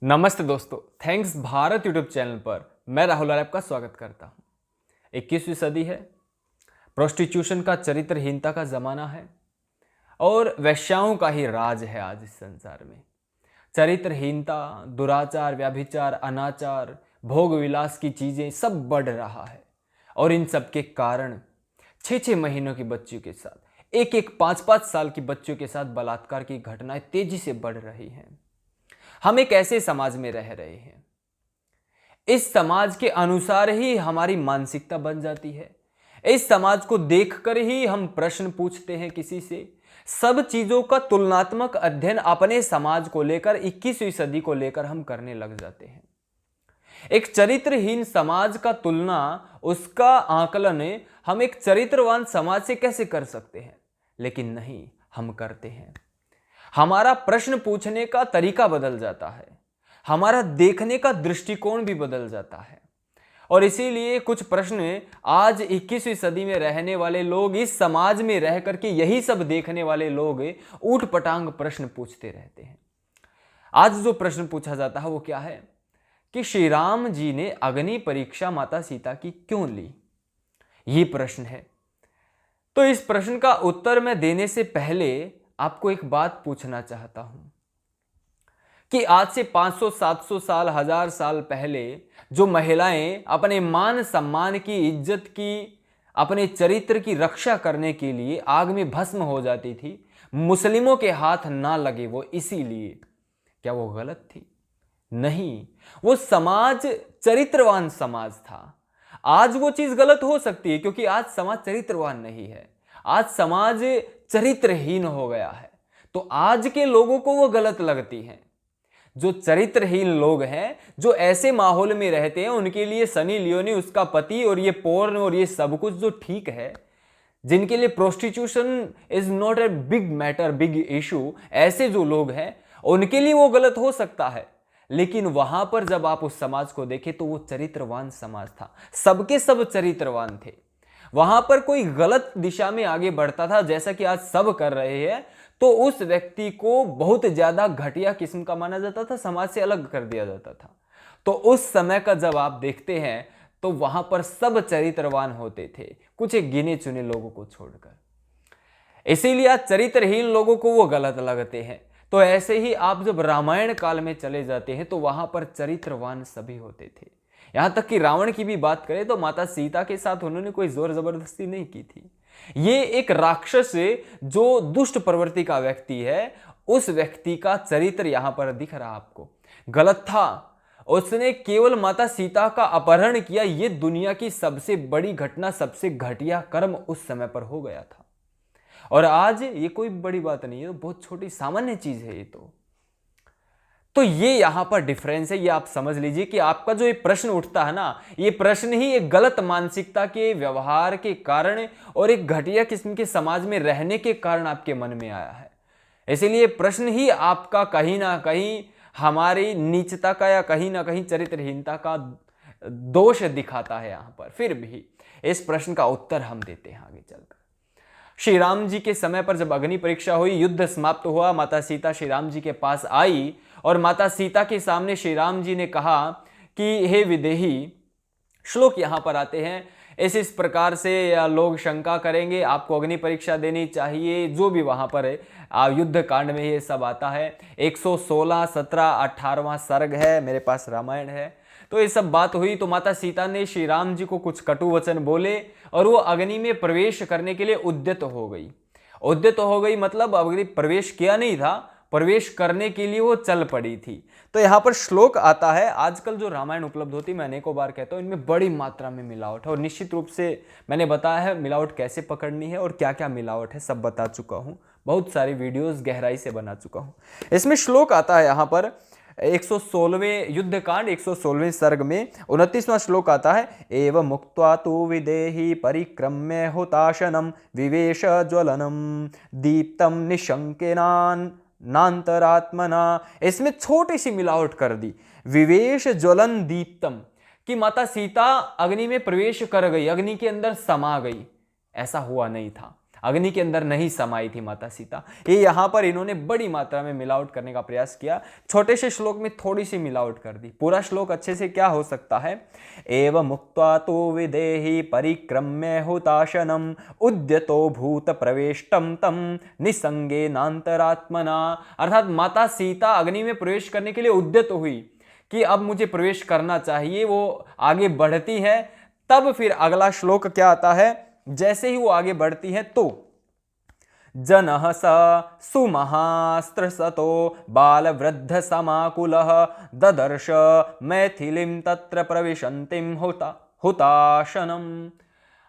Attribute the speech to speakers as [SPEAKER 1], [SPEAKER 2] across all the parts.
[SPEAKER 1] नमस्ते दोस्तों, thanks Bharat YouTube channel पर मैं राहुल आर्य आपका स्वागत करता हूं। 21वीं सदी है, प्रोस्टिट्यूशन का चरित्रहीनता का ज़माना है और वेश्याओं का ही राज है आज इस संसार में। चरित्रहीनता, दुराचार, व्याभिचार, अनाचार, भोग विलास की चीज़ें सब बढ़ रहा है और इन सब के कारण 6-6 महीनों की बच्चियों के साथ, एक 5-5 साल की बच्चियों के साथ बलात्कार की घटनाएं तेजी से बढ़ रही हैं। हम एक ऐसे समाज में रह रहे हैं, इस समाज के अनुसार ही हमारी मानसिकता बन जाती है। इस समाज को देखकर ही हम प्रश्न पूछते हैं किसी से। सब चीजों का तुलनात्मक अध्ययन अपने समाज को लेकर, 21वीं सदी को लेकर हम करने लग जाते हैं। एक चरित्रहीन समाज का तुलना, उसका आकलन हम एक चरित्रवान समाज से कैसे कर सकते हैं? लेकिन नहीं, हम करते हैं। हमारा प्रश्न पूछने का तरीका बदल जाता है, हमारा देखने का दृष्टिकोण भी बदल जाता है और इसीलिए कुछ प्रश्न आज 21वीं सदी में रहने वाले लोग, इस समाज में रह करके यही सब देखने वाले लोग ऊट पटांग प्रश्न पूछते रहते हैं। आज जो प्रश्न पूछा जाता है वो क्या है कि श्री राम जी ने अग्नि परीक्षा माता सीता की क्यों ली? ये प्रश्न है। तो इस प्रश्न का उत्तर मैं देने से पहले आपको एक बात पूछना चाहता हूं कि आज से 500, 700 साल, 1000 साल पहले जो महिलाएं अपने मान सम्मान की, इज्जत की, अपने चरित्र की रक्षा करने के लिए आग में भस्म हो जाती थी, मुस्लिमों के हाथ ना लगे वो इसीलिए, क्या वो गलत थी? नहीं, वो समाज चरित्रवान समाज था। आज वो चीज गलत हो सकती है क्योंकि आज समाज चरित्रवान नहीं है, आज समाज चरित्रहीन हो गया है, तो आज के लोगों को वो गलत लगती हैं। जो चरित्रहीन लोग हैं, जो ऐसे माहौल में रहते हैं, उनके लिए सनी लियोनी, उसका पति और ये पोर्न और ये सब कुछ जो ठीक है, जिनके लिए prostitution is not a big matter, big issue, ऐसे जो लोग हैं उनके लिए वो गलत हो सकता है। लेकिन वहां पर जब आप उस समाज को देखें तो वो चरित्रवान समाज था, सबके सब चरित्रवान थे। वहां पर कोई गलत दिशा में आगे बढ़ता था जैसा कि आज सब कर रहे हैं, तो उस व्यक्ति को बहुत ज्यादा घटिया किस्म का माना जाता था, समाज से अलग कर दिया जाता था। तो उस समय का जब आप देखते हैं तो वहां पर सब चरित्रवान होते थे, कुछ एक गिने चुने लोगों को छोड़कर। इसीलिए आज चरित्रहीन लोगों को वो गलत लगते हैं। तो ऐसे ही आप जब रामायण काल में चले जाते हैं तो वहां पर चरित्रवान सभी होते थे। यहां तक कि रावण की भी बात करें तो माता सीता के साथ उन्होंने कोई जोर जबरदस्ती नहीं की थी। ये एक राक्षस जो दुष्ट प्रवृत्ति का व्यक्ति है, उस व्यक्ति का चरित्र यहां पर दिख रहा आपको। गलत था, उसने केवल माता सीता का अपहरण किया। ये दुनिया की सबसे बड़ी घटना, सबसे घटिया कर्म उस समय पर हो गया था और आज ये कोई बड़ी बात नहीं है, बहुत छोटी सामान्य चीज है ये। तो ये यहां पर डिफरेंस है, ये आप समझ लीजिए कि आपका जो ये प्रश्न उठता है ना, ये प्रश्न ही एक गलत मानसिकता के व्यवहार के कारण और एक घटिया किस्म के समाज में रहने के कारण आपके मन में आया है। इसीलिए प्रश्न ही आपका कहीं ना कहीं हमारी नीचता का या कहीं ना कहीं चरित्रहीनता का दोष दिखाता है। यहां पर फिर भी इस प्रश्न का उत्तर हम देते हैं आगे चलकर। श्री राम जी के समय पर जब अग्नि परीक्षा हुई, युद्ध समाप्त हुआ, माता सीता श्री राम जी के पास आई और माता सीता के सामने श्री राम जी ने कहा कि हे विदेही, श्लोक यहां पर आते हैं, इस प्रकार से या लोग शंका करेंगे आपको अग्नि परीक्षा देनी चाहिए, जो भी वहां पर युद्ध कांड में ये सब आता है। 116, 17, 18वां सर्ग है, मेरे पास रामायण है। तो ये सब बात हुई तो माता सीता ने श्री राम जी को कुछ कटु वचन बोले और वो अग्नि में प्रवेश करने के लिए उद्यत हो गई। उद्यत हो गई मतलब अग्नि प्रवेश किया नहीं था, प्रवेश करने के लिए वो चल पड़ी थी। तो यहाँ पर श्लोक आता है। आजकल जो रामायण उपलब्ध होती है, मैं अनेकों बार कहता हूँ, इनमें बड़ी मात्रा में मिलावट है और निश्चित रूप से मैंने बताया है मिलावट कैसे पकड़नी है और क्या क्या मिलावट है, सब बता चुका हूँ, बहुत सारी वीडियोस गहराई से बना चुका हूँ। इसमें श्लोक आता है यहाँ पर 116वें युद्ध कांड 116वें सर्ग में 29वां श्लोक आता है, एव मुक्त्वा तु विदेही परिक्रम्य हुताशनम विवेश ज्वलनम दीप्तम निशंकेनान नांतरात्मना। इसमें छोटी सी मिलावट कर दी, विवेश ज्वलन दीप्तम, कि माता सीता अग्नि में प्रवेश कर गई, अग्नि के अंदर समा गई, ऐसा हुआ नहीं था। अग्नि के अंदर नहीं समाई थी माता सीता। ये यहाँ पर इन्होंने बड़ी मात्रा में मिलावट करने का प्रयास किया, छोटे से श्लोक में थोड़ी सी मिलावट कर दी। पूरा श्लोक अच्छे से क्या हो सकता है, एव मुक्त्वा तो विदेहि परिक्रम्य हुताशनम उद्यतो भूत प्रवेष्टम तम निसंगेनांतरात्मना। अर्थात माता सीता अग्नि में प्रवेश करने के लिए उद्यत हुई कि अब मुझे प्रवेश करना चाहिए, वो आगे बढ़ती है। तब फिर अगला श्लोक क्या आता है, जैसे ही वो आगे बढ़ती है तो जनः स सुमहास्त्रसतो बालवृद्ध समाकुलः ददर्श मैथिलीं तत्र प्रविशन्तीं हुताशनम।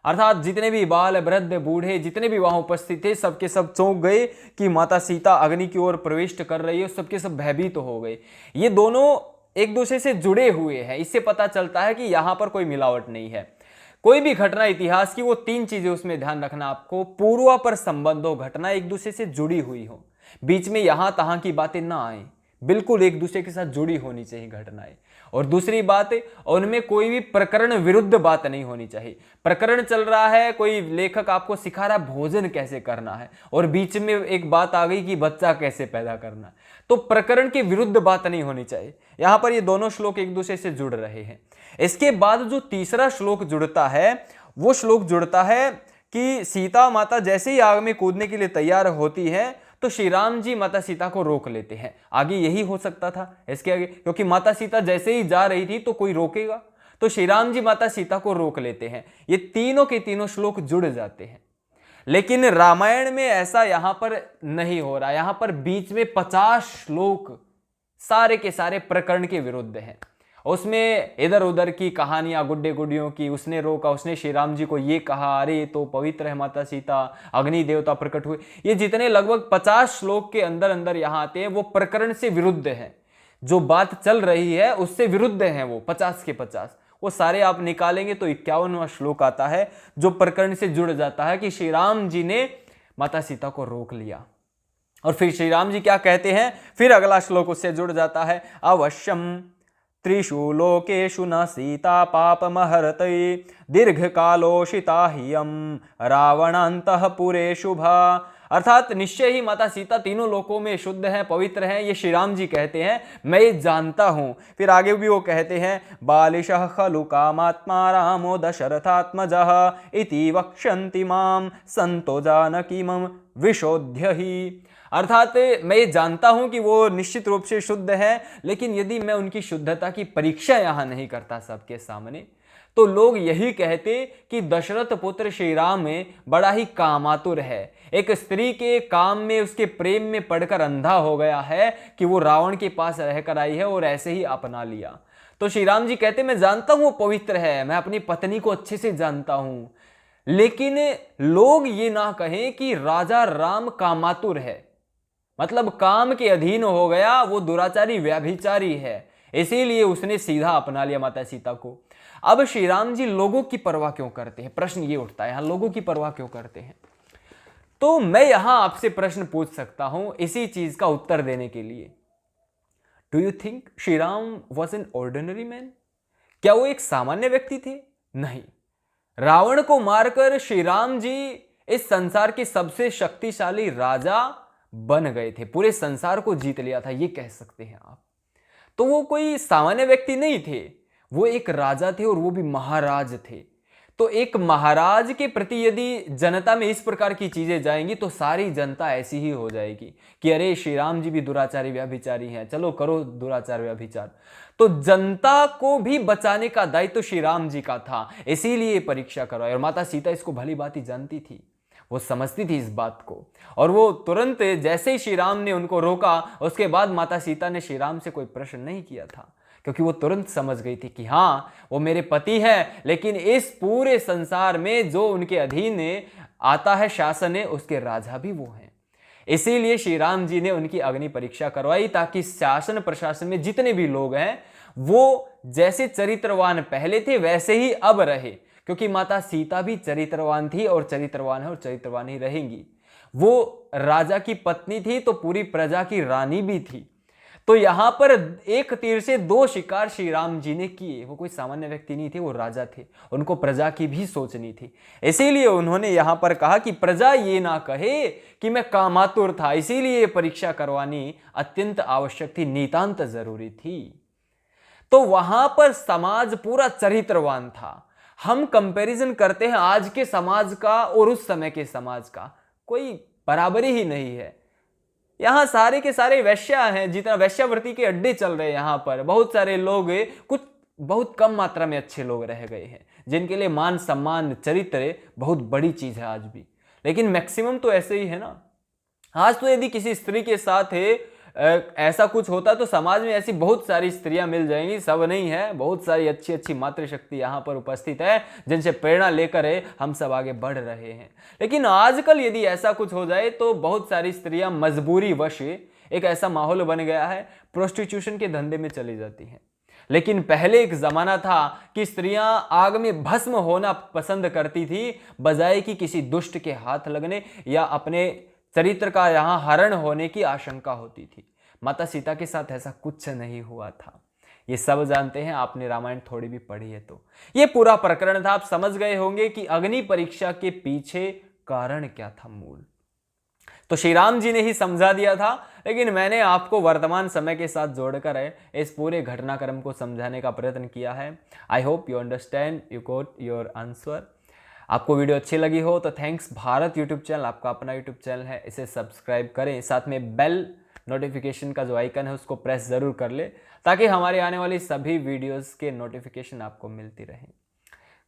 [SPEAKER 1] अर्थात जितने भी बाल वृद्ध बूढ़े जितने भी वहां उपस्थित थे सबके सब चौंक गए कि माता सीता अग्नि की ओर प्रविष्ट कर रही है, सबके सब भयभीत तो हो गए। ये दोनों एक दूसरे से जुड़े हुए हैं, इससे पता चलता है कि यहां पर कोई मिलावट नहीं है। कोई भी घटना इतिहास की, वो तीन चीजें उसमें ध्यान रखना आपको, पूर्वापर संबंध हो, घटना एक दूसरे से जुड़ी हुई हो, बीच में यहां तहां की बातें ना आए, बिल्कुल एक दूसरे के साथ जुड़ी होनी चाहिए घटनाएं। और दूसरी बात, उनमें कोई भी प्रकरण विरुद्ध बात नहीं होनी चाहिए। प्रकरण चल रहा है, कोई लेखक आपको सिखा रहा है भोजन कैसे करना है और बीच में एक बात आ गई कि बच्चा कैसे पैदा करना है, तो प्रकरण के विरुद्ध बात नहीं होनी चाहिए। यहां पर ये दोनों श्लोक एक दूसरे से जुड़ रहे हैं। इसके बाद जो तीसरा श्लोक जुड़ता है, वो श्लोक जुड़ता है कि सीता माता जैसे ही आग में कूदने के लिए तैयार होती है तो श्री राम जी माता सीता को रोक लेते हैं। आगे यही हो सकता था इसके आगे, क्योंकि माता सीता जैसे ही जा रही थी तो कोई रोकेगा, तो श्री राम जी माता सीता को रोक लेते हैं। ये तीनों के तीनों श्लोक जुड़ जाते हैं। लेकिन रामायण में ऐसा यहां पर नहीं हो रहा। यहां पर बीच में 50 श्लोक सारे के सारे प्रकरण के विरुद्ध हैं। उसमें इधर उधर की कहानियां, गुड्डे गुड्डियों की, उसने रोका, उसने श्री राम जी को ये कहा, अरे तो पवित्र है माता सीता, अग्नि देवता प्रकट हुए, ये जितने लगभग 50 श्लोक के अंदर अंदर यहां आते हैं वो प्रकरण से विरुद्ध है। जो बात चल रही है उससे विरुद्ध है वो 50 के 50। वो सारे आप निकालेंगे तो 51वां श्लोक आता है जो प्रकरण से जुड़ जाता है कि श्री राम जी ने माता सीता को रोक लिया। और फिर श्री राम जी क्या कहते हैं, फिर अगला श्लोक उससे जुड़ जाता है, अवश्यम त्रिषु लोकेषु न सीता पापमहरते दीर्घकालोषिता हियम रावणान्तःपुरे शुभा। अर्थात निश्चय ही माता सीता तीनों लोकों में शुद्ध हैं, पवित्र हैं, ये श्री राम जी कहते हैं, मैं ये जानता हूं। फिर आगे भी वो कहते हैं, बालिशः खलु कामात्मा रामो दशरथात्मजः इति वक्ष्यन्ति मां संतो जानकीमं विशोध्य ही। अर्थात मैं ये जानता हूं कि वो निश्चित रूप से शुद्ध है, लेकिन यदि मैं उनकी शुद्धता की परीक्षा यहां नहीं करता सबके सामने तो लोग यही कहते कि दशरथ पुत्र श्री राम में बड़ा ही कामातुर है, एक स्त्री के काम में उसके प्रेम में पड़कर अंधा हो गया है कि वो रावण के पास रहकर आई है और ऐसे ही अपना लिया। तो श्री राम जी कहते मैं जानता हूं वो पवित्र है, मैं अपनी पत्नी को अच्छे से जानता हूं, लेकिन लोग ये ना कहें कि राजा राम कामातुर है, मतलब काम के अधीन हो गया, वो दुराचारी व्यभिचारी है, इसीलिए उसने सीधा अपना लिया माता सीता को। अब श्री राम जी लोगों की परवाह क्यों करते हैं, प्रश्न ये उठता है, यहां लोगों की परवाह क्यों करते हैं। तो मैं यहां आपसे प्रश्न पूछ सकता हूं इसी चीज का उत्तर देने के लिए, do you think Shri Ram was an ordinary man? क्या वो एक सामान्य व्यक्ति थे? नहीं। रावण को मारकर श्री राम जी इस संसार के सबसे शक्तिशाली राजा बन गए थे, पूरे संसार को जीत लिया था, ये कह सकते हैं आप। तो वो कोई सामान्य व्यक्ति नहीं थे, वो एक राजा थे और वो भी महाराज थे। तो एक महाराज के प्रति यदि जनता में इस प्रकार की चीजें जाएंगी तो सारी जनता ऐसी ही हो जाएगी कि अरे श्री राम जी भी दुराचारी व्यभिचारी हैं, चलो करो दुराचार व्यभिचार। तो जनता को भी बचाने का दायित्व तो श्री राम जी का था, इसीलिए परीक्षा करवाई। और माता सीता इसको भली भांति जानती थी, वो समझती थी इस बात को, और वो तुरंत जैसे ही श्री राम ने उनको रोका उसके बाद माता सीता ने श्री राम से कोई प्रश्न नहीं किया था, क्योंकि वो तुरंत समझ गई थी कि हाँ वो मेरे पति हैं, लेकिन इस पूरे संसार में जो उनके अधीन आता है शासन है उसके राजा भी वो हैं। इसीलिए श्री राम जी ने उनकी अग्नि परीक्षा करवाई ताकि शासन प्रशासन में जितने भी लोग हैं वो जैसे चरित्रवान पहले थे वैसे ही अब रहे, क्योंकि माता सीता भी चरित्रवान थी और चरित्रवान है और चरित्रवान ही रहेंगी। वो राजा की पत्नी थी तो पूरी प्रजा की रानी भी थी। तो यहां पर एक तीर से दो शिकार श्री राम जी ने किए। वो कोई सामान्य व्यक्ति नहीं थे, वो राजा थे, उनको प्रजा की भी सोचनी थी। इसीलिए उन्होंने यहां पर कहा कि प्रजा ये ना कहे कि मैं कामातुर था, इसीलिए परीक्षा करवानी अत्यंत आवश्यक थी, नितांत जरूरी थी। तो वहां पर समाज पूरा चरित्रवान था। हम कंपैरिजन करते हैं आज के समाज का और उस समय के समाज का, कोई बराबरी ही नहीं है। यहां सारे के सारे वैश्या हैं, जितना वैश्यावृत्ति के अड्डे चल रहे हैं यहां पर, बहुत सारे लोग, कुछ बहुत कम मात्रा में अच्छे लोग रह गए हैं जिनके लिए मान सम्मान चरित्र बहुत बड़ी चीज है आज भी, लेकिन मैक्सिमम तो ऐसे ही है ना। आज तो यदि किसी स्त्री के साथ ऐसा कुछ होता तो समाज में ऐसी बहुत सारी स्त्रियां मिल जाएंगी, सब नहीं है, बहुत सारी अच्छी अच्छी मातृशक्ति यहाँ पर उपस्थित है जिनसे प्रेरणा लेकर हम सब आगे बढ़ रहे हैं। लेकिन आजकल यदि ऐसा कुछ हो जाए तो बहुत सारी स्त्रियां मजबूरी वश, एक ऐसा माहौल बन गया है, प्रोस्टिट्यूशन के धंधे में चली जाती हैं। लेकिन पहले एक जमाना था कि स्त्रियां आग में भस्म होना पसंद करती थी, बजाय कि किसी दुष्ट के हाथ लगने या अपने चरित्र का यहां हरण होने की आशंका होती थी। माता सीता के साथ ऐसा कुछ नहीं हुआ था, ये सब जानते हैं, आपने रामायण थोड़ी भी पढ़ी है तो। ये पूरा प्रकरण था, आप समझ गए होंगे कि अग्नि परीक्षा के पीछे कारण क्या था मूल। तो श्री राम जी ने ही समझा दिया था, लेकिन मैंने आपको वर्तमान समय के साथ जोड़कर इस पूरे घटनाक्रम को समझाने का प्रयत्न किया है। I hope you understand, you got your answer. आपको वीडियो अच्छी लगी हो तो थैंक्स भारत यूट्यूब चैनल, आपका अपना यूट्यूब चैनल है, इसे सब्सक्राइब करें, साथ में बेल नोटिफिकेशन का जो आइकन है उसको प्रेस जरूर कर ले, ताकि हमारे आने वाली सभी वीडियोस के नोटिफिकेशन आपको मिलती रहें।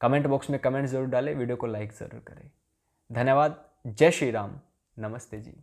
[SPEAKER 1] कमेंट बॉक्स में कमेंट जरूर डालें, वीडियो को लाइक जरूर करें। धन्यवाद। जय श्री राम। नमस्ते जी।